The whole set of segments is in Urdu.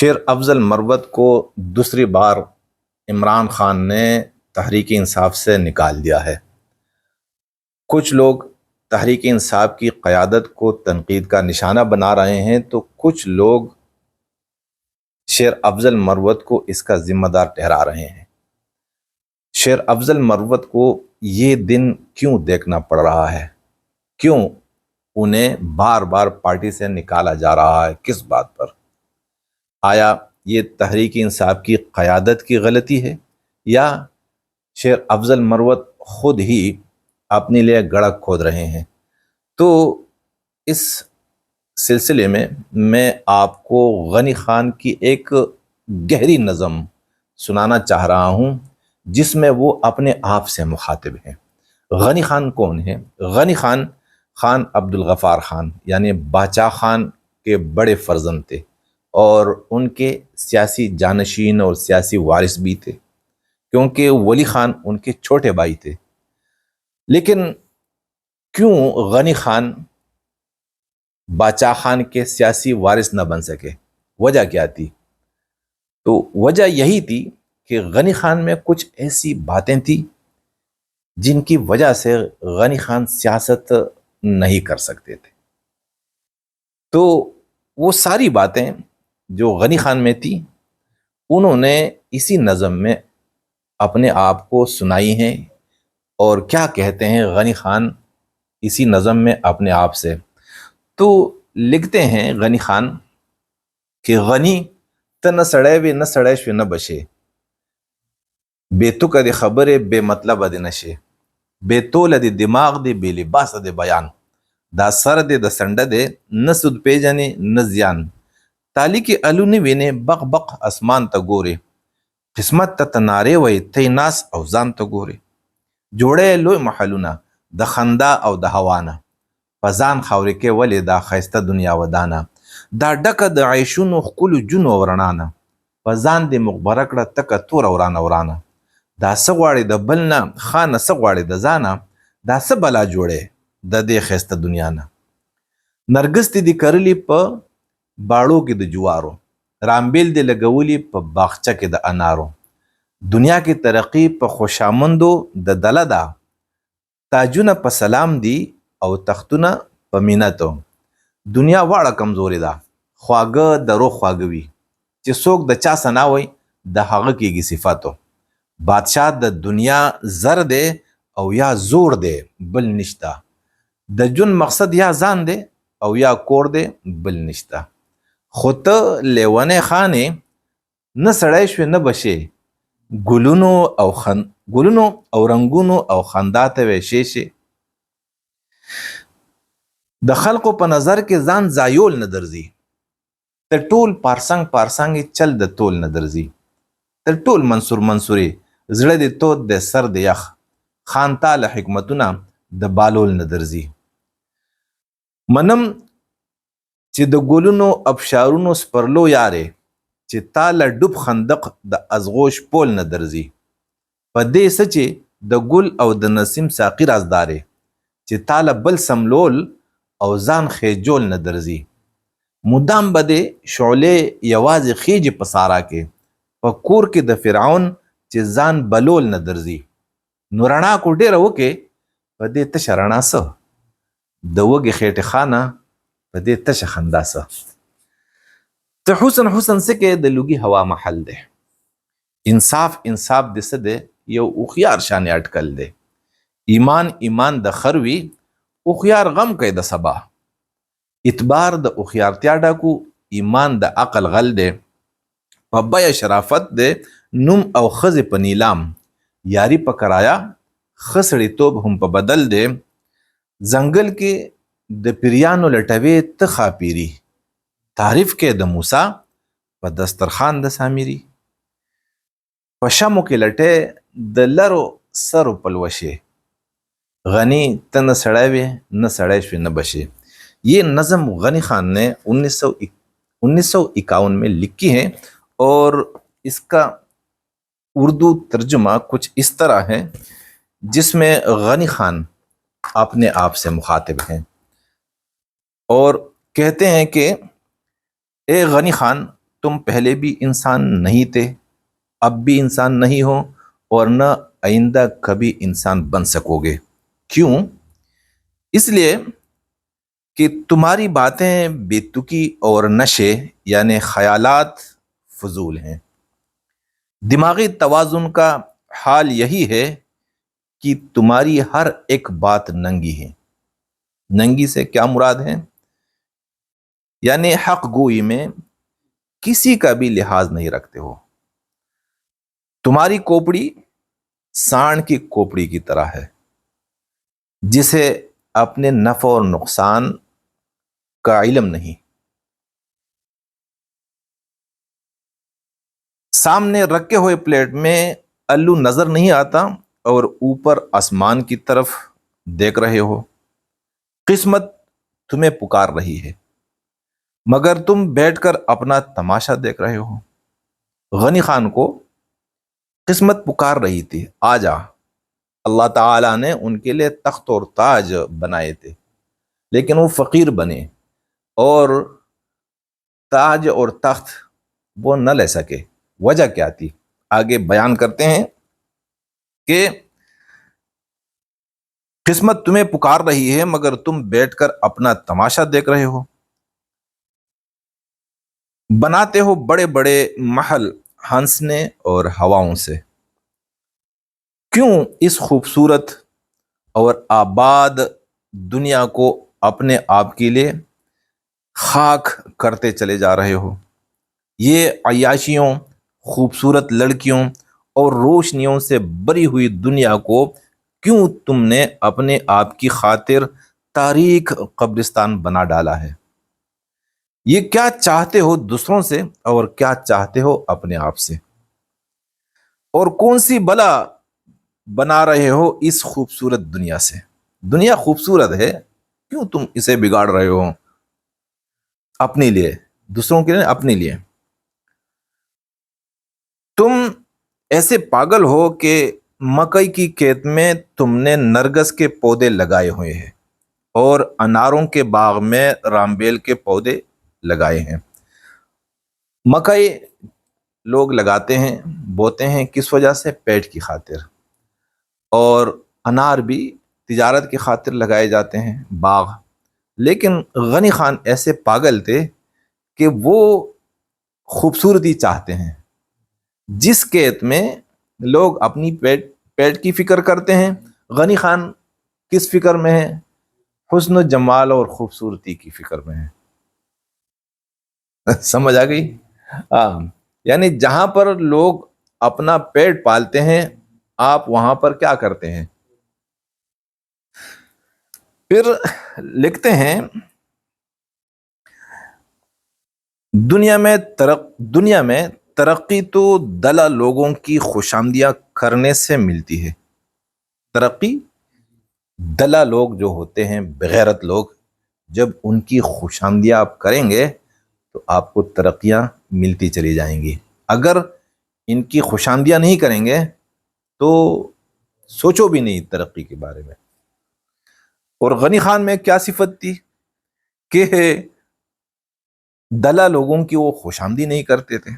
شیر افضل مروت کو دوسری بار عمران خان نے تحریک انصاف سے نکال دیا ہے۔ کچھ لوگ تحریک انصاف کی قیادت کو تنقید کا نشانہ بنا رہے ہیں تو کچھ لوگ شیر افضل مروت کو اس کا ذمہ دار ٹھہرا رہے ہیں۔ شیر افضل مروت کو یہ دن کیوں دیکھنا پڑ رہا ہے؟ کیوں انہیں بار بار پارٹی سے نکالا جا رہا ہے؟ کس بات پر؟ آیا یہ تحریک انصاف کی قیادت کی غلطی ہے یا شیر افضل مروت خود ہی اپنے لیے گڑھا کھود رہے ہیں؟ تو اس سلسلے میں آپ کو غنی خان کی ایک گہری نظم سنانا چاہ رہا ہوں جس میں وہ اپنے آپ سے مخاطب ہیں۔ غنی خان کون ہے؟ غنی خان خان عبدالغفار خان یعنی باچا خان کے بڑے فرزند تھے اور ان کے سیاسی جانشین اور سیاسی وارث بھی تھے، کیونکہ ولی خان ان کے چھوٹے بھائی تھے۔ لیکن کیوں غنی خان باچا خان کے سیاسی وارث نہ بن سکے؟ وجہ کیا تھی؟ تو وجہ یہی تھی کہ غنی خان میں کچھ ایسی باتیں تھیں جن کی وجہ سے غنی خان سیاست نہیں کر سکتے تھے۔ تو وہ ساری باتیں جو غنی خان میں تھی انہوں نے اسی نظم میں اپنے آپ کو سنائی ہیں۔ اور کیا کہتے ہیں غنی خان اسی نظم میں اپنے آپ سے؟ تو لکھتے ہیں غنی خان کہ غنی ته نه سړی وې نه سړی شوې نه بشې، بې توکه د خبرې بې مطلبه دې نشې، بې توله د دماغ دې بې لباسه د بیان، دا سر دې د سنډه دې نه سود پیژنې نه زیان، تالی کې الونې وینې بق بق اسمان ته ګورې، قسمت ته ته نارې وایې ته ناس او ځان ته ګورې، جوړی لوی محلونه د خندا او د هوا نه، په ځان خاورې کې ولې دا ښایسته دنیا ودانه، دا ډکه د عیشونو ښکلو جونو او رڼا نه، په ځان دې مخبره کړه تکه توره ورانه ورانه، دا څه غواړې د بل نه خانه څه غواړې د ځانه، دا څه بلا جوړې د دې ښایسته دنیا نه، نرګس دې کرلي په باړو کې د جوارو، رامبیل دې لګولي په باغچه کې د انارو، دنیا کې ترقی په خوشامندو د دله ده، تاجونه په سلام دي او تختونه په مینتو، دنیا واړه کمزوري ده خواږه د روح خواږه وي، چې څوک د چا ثنا وي د هغه کېږي صفاتو، بادشاہ د دنیا زر دی او یا زور دی بل نشته، د جون مقصد یا ځان دی او یا کور دی بل نشته، خو ته لیونی خانې نه سړی شوې نه بشې، ګلونو او رنګونو او خندا ته وې شیشې، د خلقو په نظر کې ځان ځایول نه درځي، تر ټول پارسنګ پارسنګ چل د تول نه درځي، تر ټول منصور منصوري زړه دې تود د سر د یخ، خان تاله حکمتونه د بالول نه درځي، منم چې د ګلونو ابشارونو سپرلو یارې، چې تاله ډوب خندق د ازغوش پول نه درځي، په دې څه چې د ګل او د نسیم ساقي رازدارې، چې تاله بل سملول او ځان خېجول نه درځي، مدام به دې شعلې یوازې خیجې په سارا کې، په کور کې د فرعون چې ځان بلول نه درځي، نو رڼا کو ډېره وکې په دې تشه رڼا څه، د وږې خېټې خانه په دې تشه خندا څه، ته حسن حسن څه کې د لوګي هوا محل دی، انصاف انصاف دې څه دی یو هوښیار شانې اټکل دی، ایمان ایمان د خر وي هوښیار غم کوي د سبا، اعتبار د هوښیارتیا ډکو ایمان د عقل غل دی، په بیه شرافت دی نوم او ښځې په نیلام، یاري په کرایا ښه سړیتوب هم په بدل دی، ځنګل کې د پیریانو لټوې ته خاپیري، تعریف کې د موسی په دسترخوان د سامري، په شمو کې لټې د لرو سرو پلوشې، غنی ته نه سړی وې نه سړی شوې نه بشې۔ یہ نظم غنی خان نے 1951 میں لکھی ہے اور اس کا اردو ترجمہ کچھ اس طرح ہے جس میں غنی خان اپنے آپ سے مخاطب ہیں اور کہتے ہیں کہ اے غنی خان تم پہلے بھی انسان نہیں تھے، اب بھی انسان نہیں ہو، اور نہ آئندہ کبھی انسان بن سکو گے۔ کیوں؟ اس لیے کہ تمہاری باتیں بے تکی اور نشے یعنی خیالات فضول ہیں۔ دماغی توازن کا حال یہی ہے کہ تمہاری ہر ایک بات ننگی ہے۔ ننگی سے کیا مراد ہے؟ یعنی حق گوئی میں کسی کا بھی لحاظ نہیں رکھتے ہو۔ تمہاری کوپڑی سانڈ کی کوپڑی کی طرح ہے، جسے اپنے نفع اور نقصان کا علم نہیں۔ سامنے رکھے ہوئے پلیٹ میں الو نظر نہیں آتا اور اوپر آسمان کی طرف دیکھ رہے ہو۔ قسمت تمہیں پکار رہی ہے مگر تم بیٹھ کر اپنا تماشا دیکھ رہے ہو۔ غنی خان کو قسمت پکار رہی تھی، آ جا۔ اللہ تعالیٰ نے ان کے لیے تخت اور تاج بنائے تھے، لیکن وہ فقیر بنے اور تاج اور تخت وہ نہ لے سکے۔ وجہ کیا تھی؟ آگے بیان کرتے ہیں کہ قسمت تمہیں پکار رہی ہے مگر تم بیٹھ کر اپنا تماشا دیکھ رہے ہو۔ بناتے ہو بڑے بڑے محل ہنسنے اور ہواؤں سے۔ کیوں اس خوبصورت اور آباد دنیا کو اپنے آپ کے لیے خاک کرتے چلے جا رہے ہو؟ یہ عیاشیوں، خوبصورت لڑکیوں اور روشنیوں سے بری ہوئی دنیا کو کیوں تم نے اپنے آپ کی خاطر تاریک قبرستان بنا ڈالا ہے؟ یہ کیا چاہتے ہو دوسروں سے اور کیا چاہتے ہو اپنے آپ سے؟ اور کون سی بلا بنا رہے ہو اس خوبصورت دنیا سے؟ دنیا خوبصورت ہے، کیوں تم اسے بگاڑ رہے ہو اپنے لیے، دوسروں کے لیے، اپنے لیے؟ تم ایسے پاگل ہو کہ مکئی کی کھیت میں تم نے نرگس کے پودے لگائے ہوئے ہیں اور اناروں کے باغ میں رامبیل کے پودے لگائے ہیں۔ مکئی لوگ لگاتے ہیں، بوتے ہیں، کس وجہ سے؟ پیٹ کی خاطر، اور انار بھی تجارت کی خاطر لگائے جاتے ہیں، باغ۔ لیکن غنی خان ایسے پاگل تھے کہ وہ خوبصورتی چاہتے ہیں۔ جس کھیت میں لوگ اپنی پیٹ کی فکر کرتے ہیں، غنی خان کس فکر میں ہے؟ حسن و جمال اور خوبصورتی کی فکر میں ہے۔ سمجھ آ گئی؟ یعنی جہاں پر لوگ اپنا پیٹ پالتے ہیں، آپ وہاں پر کیا کرتے ہیں؟ پھر لکھتے ہیں دنیا میں ترقی تو دلا لوگوں کی خوشامدیاں کرنے سے ملتی ہے۔ ترقی دلا لوگ جو ہوتے ہیں، بغیرت لوگ، جب ان کی خوشامدیاں آپ کریں گے تو آپ کو ترقیاں ملتی چلی جائیں گی۔ اگر ان کی خوشامدیاں نہیں کریں گے تو سوچو بھی نہیں ترقی کے بارے میں۔ اور غنی خان میں کیا صفت تھی کہ دلا لوگوں کی وہ خوشامدی نہیں کرتے تھے۔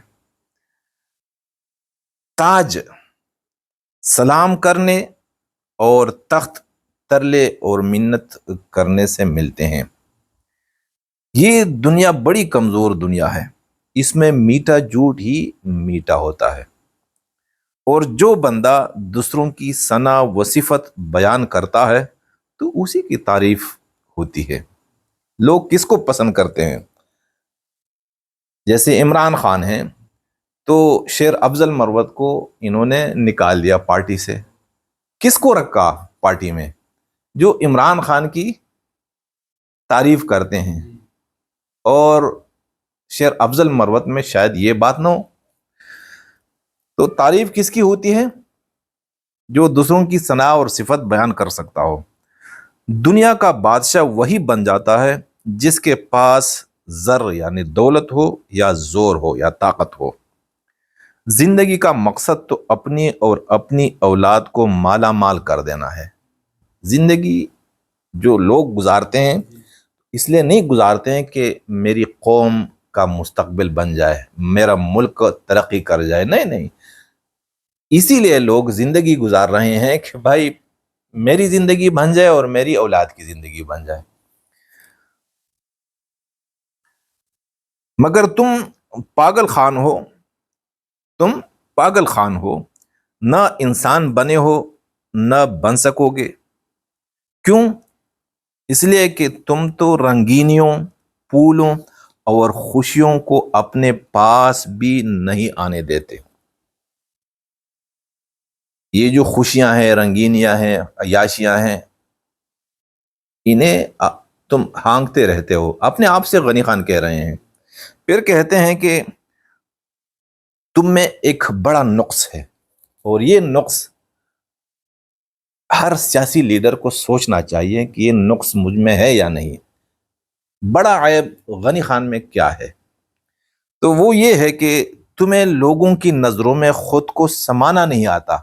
تاج سلام کرنے اور تخت ترلے اور منت کرنے سے ملتے ہیں۔ یہ دنیا بڑی کمزور دنیا ہے، اس میں میٹھا جھوٹ ہی میٹھا ہوتا ہے، اور جو بندہ دوسروں کی ثنا و صفت بیان کرتا ہے تو اسی کی تعریف ہوتی ہے۔ لوگ کس کو پسند کرتے ہیں؟ جیسے عمران خان ہیں تو شیر افضل مروت کو انہوں نے نکال دیا پارٹی سے۔ کس کو رکھا پارٹی میں؟ جو عمران خان کی تعریف کرتے ہیں، اور شیر افضل مروت میں شاید یہ بات نہ ہو۔ تو تعریف کس کی ہوتی ہے؟ جو دوسروں کی ثنا اور صفت بیان کر سکتا ہو۔ دنیا کا بادشاہ وہی بن جاتا ہے جس کے پاس زر یعنی دولت ہو، یا زور ہو، یا طاقت ہو۔ زندگی کا مقصد تو اپنی اور اپنی اولاد کو مالا مال کر دینا ہے۔ زندگی جو لوگ گزارتے ہیں اس لیے نہیں گزارتے ہیں کہ میری قوم کا مستقبل بن جائے، میرا ملک ترقی کر جائے، نہیں نہیں، اسی لیے لوگ زندگی گزار رہے ہیں کہ بھائی میری زندگی بن جائے اور میری اولاد کی زندگی بن جائے۔ مگر تم پاگل خان ہو، تم پاگل خان ہو، نہ انسان بنے ہو نہ بن سکو گے۔ کیوں؟ اس لیے کہ تم تو رنگینیوں، پھولوں اور خوشیوں کو اپنے پاس بھی نہیں آنے دیتے۔ یہ جو خوشیاں ہیں، رنگینیاں ہیں، عیاشیاں ہیں، انہیں تم ہانکتے رہتے ہو۔ اپنے آپ سے غنی خان کہہ رہے ہیں۔ پھر کہتے ہیں کہ تم میں ایک بڑا نقص ہے، اور یہ نقص ہر سیاسی لیڈر کو سوچنا چاہیے کہ یہ نقص مجھ میں ہے یا نہیں۔ بڑا عیب غنی خان میں کیا ہے؟ تو وہ یہ ہے کہ تمہیں لوگوں کی نظروں میں خود کو سمانا نہیں آتا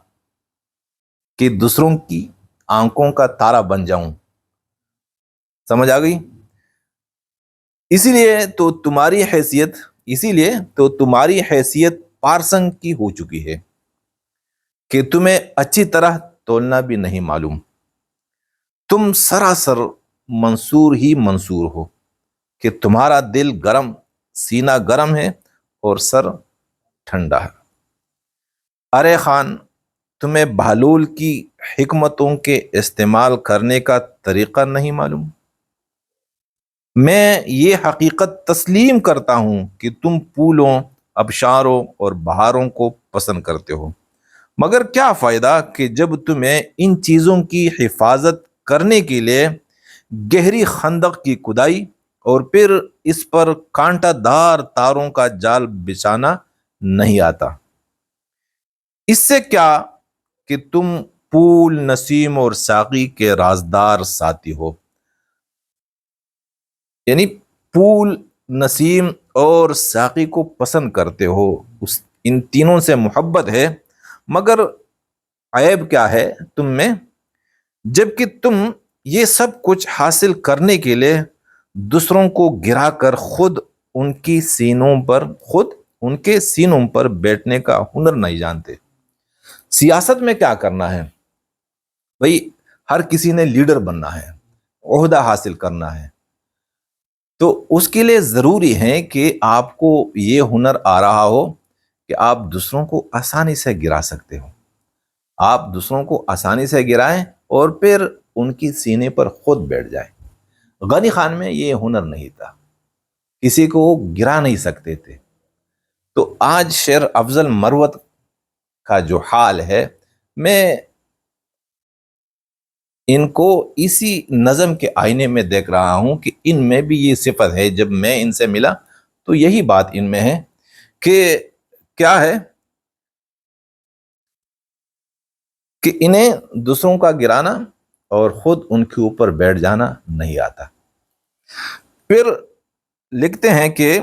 کہ دوسروں کی آنکھوں کا تارا بن جاؤں۔ سمجھ آ گئی؟ اسی لیے تو تمہاری حیثیت پارسنگ کی ہو چکی ہے کہ تمہیں اچھی طرح تولنا بھی نہیں معلوم۔ تم سراسر منصور ہی منصور ہو کہ تمہارا دل گرم، سینہ گرم ہے اور سر ٹھنڈا ہے۔ ارے خان، تمہیں بہلول کی حکمتوں کے استعمال کرنے کا طریقہ نہیں معلوم؟ میں یہ حقیقت تسلیم کرتا ہوں کہ تم پھولوں، ابشاروں اور بہاروں کو پسند کرتے ہو، مگر کیا فائدہ کہ جب تمہیں ان چیزوں کی حفاظت کرنے کے لیے گہری خندق کی کھدائی اور پھر اس پر کانٹا دار تاروں کا جال بچھانا نہیں آتا۔ اس سے کیا کہ تم پھول، نسیم اور ساقی کے رازدار ساتھی ہو، یعنی پھول، نسیم اور ساقی کو پسند کرتے ہو، ان تینوں سے محبت ہے، مگر عیب کیا ہے تم میں؟ جبکہ تم یہ سب کچھ حاصل کرنے کے لیے دوسروں کو گرا کر خود ان کے سینوں پر بیٹھنے کا ہنر نہیں جانتے۔ سیاست میں کیا کرنا ہے بھئی؟ ہر کسی نے لیڈر بننا ہے، عہدہ حاصل کرنا ہے، تو اس کے لیے ضروری ہے کہ آپ کو یہ ہنر آ رہا ہو کہ آپ دوسروں کو آسانی سے گرا سکتے ہو۔ آپ دوسروں کو آسانی سے گرائیں اور پھر ان کی سینے پر خود بیٹھ جائیں۔ غنی خان میں یہ ہنر نہیں تھا، کسی کو وہ گرا نہیں سکتے تھے۔ تو آج شیر افضل مروت کا جو حال ہے، میں ان کو اسی نظم کے آئینے میں دیکھ رہا ہوں کہ ان میں بھی یہ صفت ہے۔ جب میں ان سے ملا تو یہی بات ان میں ہے کہ کیا ہے کہ انہیں دوسروں کا گرانا اور خود ان کے اوپر بیٹھ جانا نہیں آتا۔ پھر لکھتے ہیں کہ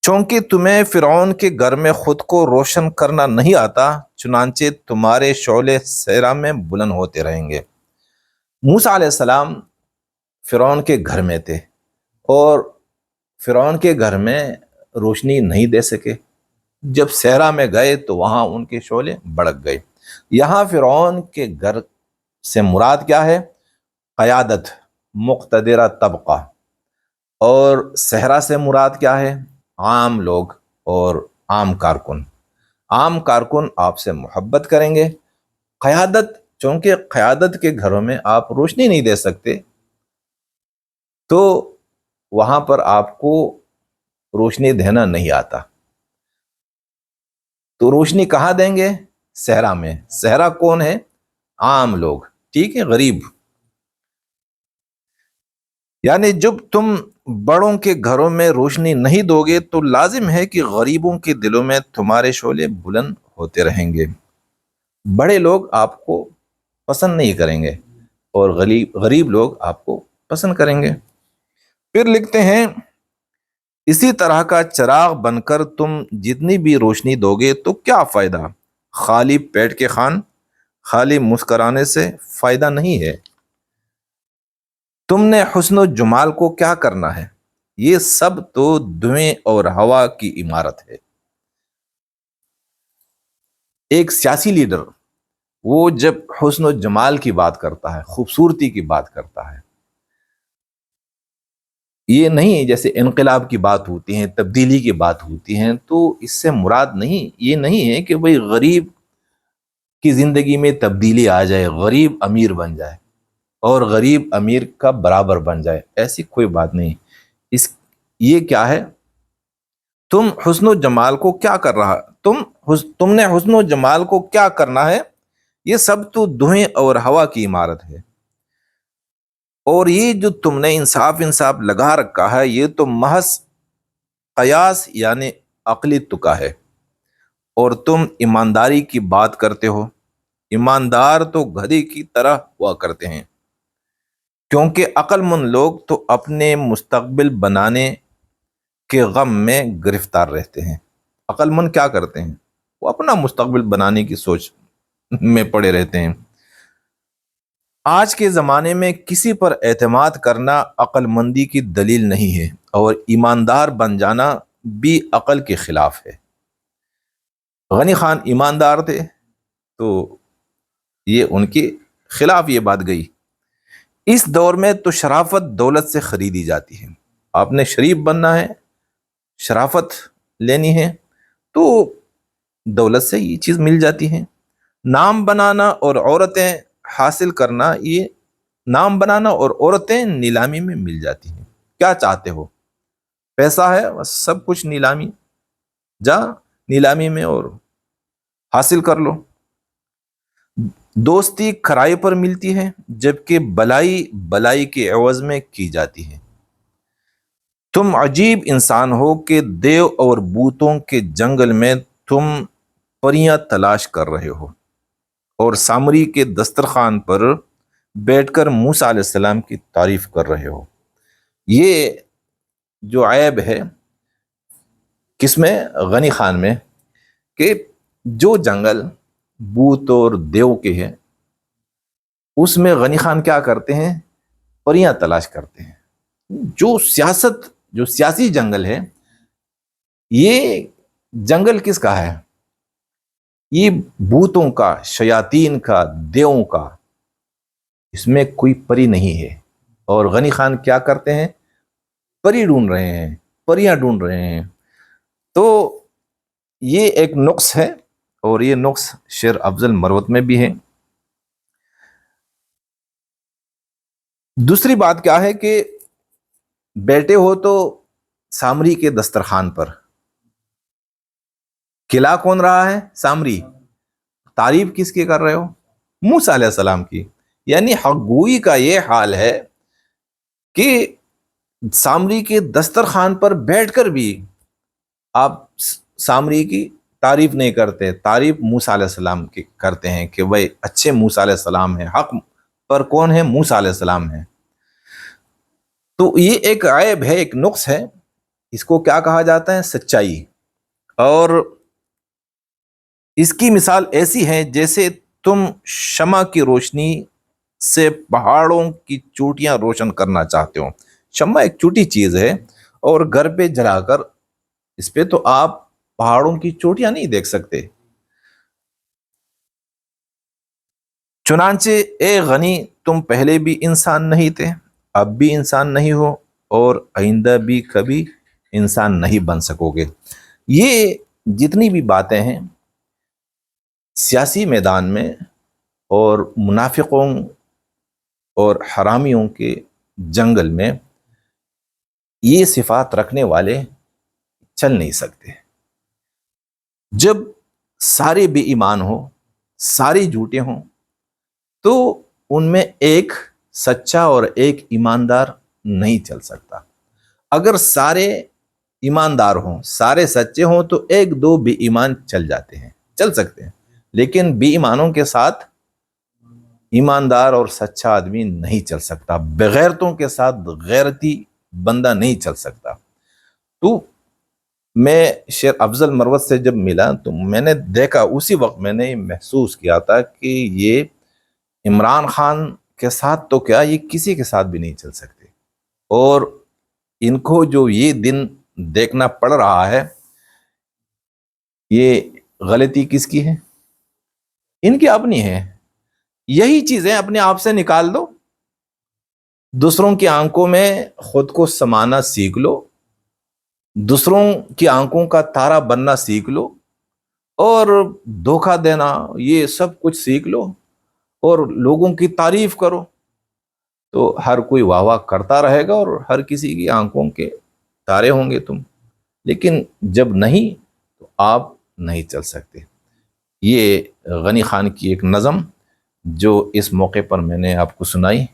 چونکہ تمہیں فرعون کے گھر میں خود کو روشن کرنا نہیں آتا، چنانچہ تمہارے شعلے صحرا میں بلند ہوتے رہیں گے۔ موسیٰ علیہ السلام فرعون کے گھر میں تھے اور فرعون کے گھر میں روشنی نہیں دے سکے۔ جب صحرا میں گئے تو وہاں ان کے شعلے بڑک گئے۔ یہاں فرعون کے گھر سے مراد کیا ہے؟ قیادت، مقتدرہ طبقہ۔ اور صحرا سے مراد کیا ہے؟ عام لوگ اور عام کارکن۔ عام کارکن آپ سے محبت کریں گے۔ قیادت، چونکہ قیادت کے گھروں میں آپ روشنی نہیں دے سکتے، تو وہاں پر آپ کو روشنی دینا نہیں آتا۔ تو روشنی کہاں دیں گے؟ صحرا میں۔ صحرا کون ہے؟ عام لوگ، ٹھیک ہے، غریب۔ یعنی جب تم بڑوں کے گھروں میں روشنی نہیں دو گے تو لازم ہے کہ غریبوں کے دلوں میں تمہارے شعلے بلند ہوتے رہیں گے۔ بڑے لوگ آپ کو پسند نہیں کریں گے اور غریب لوگ آپ کو پسند کریں گے۔ پھر لکھتے ہیں اسی طرح کا چراغ بن کر تم جتنی بھی روشنی دو گے تو کیا فائدہ؟ خالی پیٹ کے خان، خالی مسکرانے سے فائدہ نہیں ہے۔ تم نے حسن و جمال کو کیا کرنا ہے؟ یہ سب تو دھویں اور ہوا کی عمارت ہے۔ ایک سیاسی لیڈر وہ جب حسن و جمال کی بات کرتا ہے، خوبصورتی کی بات کرتا ہے، یہ نہیں جیسے انقلاب کی بات ہوتی ہے، تبدیلی کی بات ہوتی ہے، تو اس سے مراد نہیں، یہ نہیں ہے کہ بھئی غریب کی زندگی میں تبدیلی آ جائے، غریب امیر بن جائے اور غریب امیر کا برابر بن جائے، ایسی کوئی بات نہیں۔ اس یہ کیا ہے؟ تم حسن و جمال کو کیا کر رہا، تم نے حسن و جمال کو کیا کرنا ہے؟ یہ سب تو دھویں اور ہوا کی عمارت ہے۔ اور یہ جو تم نے انصاف لگا رکھا ہے، یہ تو محض قیاس یعنی عقلی تکا ہے۔ اور تم ایمانداری کی بات کرتے ہو، ایماندار تو گدھے کی طرح ہوا کرتے ہیں، کیونکہ عقل مند لوگ تو اپنے مستقبل بنانے کے غم میں گرفتار رہتے ہیں۔ عقل مند کیا کرتے ہیں؟ وہ اپنا مستقبل بنانے کی سوچ میں پڑے رہتے ہیں۔ آج کے زمانے میں کسی پر اعتماد کرنا عقل مندی کی دلیل نہیں ہے، اور ایماندار بن جانا بھی عقل کے خلاف ہے۔ غنی خان ایماندار تھے تو یہ ان کے خلاف یہ بات گئی۔ اس دور میں تو شرافت دولت سے خریدی جاتی ہے۔ آپ نے شریف بننا ہے، شرافت لینی ہے تو دولت سے یہ چیز مل جاتی ہے۔ نام بنانا اور عورتیں حاصل کرنا، یہ نام بنانا اور عورتیں نیلامی میں مل جاتی ہیں۔ کیا چاہتے ہو؟ پیسہ ہے، بس سب کچھ نیلامی، جا نیلامی میں اور حاصل کر لو۔ دوستی کرائے پر ملتی ہے، جبکہ بلائی بلائی کے عوض میں کی جاتی ہے۔ تم عجیب انسان ہو کہ دیو اور بوتوں کے جنگل میں تم پریاں تلاش کر رہے ہو، اور سامری کے دسترخوان پر بیٹھ کر موسیٰ علیہ السلام کی تعریف کر رہے ہو۔ یہ جو عیب ہے کس میں؟ غنی خان میں، کہ جو جنگل بوت اور دیو کے ہیں اس میں غنی خان کیا کرتے ہیں؟ پریاں تلاش کرتے ہیں۔ جو سیاسی جنگل ہے، یہ جنگل کس کا ہے؟ یہ بوتوں کا، شیاطین کا، دیووں کا، اس میں کوئی پری نہیں ہے۔ اور غنی خان کیا کرتے ہیں؟ پری ڈھونڈ رہے ہیں، پریاں ڈھونڈ رہے ہیں۔ تو یہ ایک نقص ہے، اور یہ نقص شعر افضل مروت میں بھی ہے۔ دوسری بات کیا ہے کہ بیٹھے ہو تو سامری کے دسترخوان پر، کھلا کون رہا ہے؟ سامری۔ تعریف کس کی کر رہے ہو؟ موسیٰ علیہ السلام کی۔ یعنی حق گوئی کا یہ حال ہے کہ سامری کے دسترخوان پر بیٹھ کر بھی آپ سامری کی تعریف نہیں کرتے، تعریف موسیٰ علیہ السلام کی کرتے ہیں کہ بھائی اچھے موسیٰ علیہ السلام ہیں، حق پر کون ہے؟ موسیٰ علیہ السلام ہیں۔ تو یہ ایک عیب ہے، ایک نقص ہے، اس کو کیا کہا جاتا ہے؟ سچائی۔ اور اس کی مثال ایسی ہے جیسے تم شمع کی روشنی سے پہاڑوں کی چوٹیاں روشن کرنا چاہتے ہو۔ شمع ایک چھوٹی چیز ہے، اور گھر پہ جلا کر اس پہ تو آپ پہاڑوں کی چوٹیاں نہیں دیکھ سکتے۔ چنانچہ اے غنی، تم پہلے بھی انسان نہیں تھے، اب بھی انسان نہیں ہو، اور آئندہ بھی کبھی انسان نہیں بن سکو گے۔ یہ جتنی بھی باتیں ہیں سیاسی میدان میں اور منافقوں اور حرامیوں کے جنگل میں، یہ صفات رکھنے والے چل نہیں سکتے۔ جب سارے بے ایمان ہو، سارے جھوٹے ہوں، تو ان میں ایک سچا اور ایک ایماندار نہیں چل سکتا۔ اگر سارے ایماندار ہوں، سارے سچے ہوں، تو ایک دو بے ایمان چل جاتے ہیں، چل سکتے ہیں، لیکن بے ایمانوں کے ساتھ ایماندار اور سچا آدمی نہیں چل سکتا، بغیرتوں کے ساتھ غیرتی بندہ نہیں چل سکتا۔ تو میں شعر افضل مروت سے جب ملا تو میں نے دیکھا، اسی وقت میں نے محسوس کیا تھا کہ یہ عمران خان کے ساتھ تو کیا، یہ کسی کے ساتھ بھی نہیں چل سکتے۔ اور ان کو جو یہ دن دیکھنا پڑ رہا ہے، یہ غلطی کس کی ہے؟ ان کی اپنی ہے۔ یہی چیزیں اپنے آپ سے نکال دو، دوسروں کی آنکھوں میں خود کو سمانا سیکھ لو، دوسروں کی آنکھوں کا تارا بننا سیکھ لو، اور دھوکہ دینا یہ سب کچھ سیکھ لو، اور لوگوں کی تعریف کرو، تو ہر کوئی واہ واہ کرتا رہے گا اور ہر کسی کی آنکھوں کے تارے ہوں گے تم۔ لیکن جب نہیں تو آپ نہیں چل سکتے۔ یہ غنی خان کی ایک نظم جو اس موقع پر میں نے آپ کو سنائی۔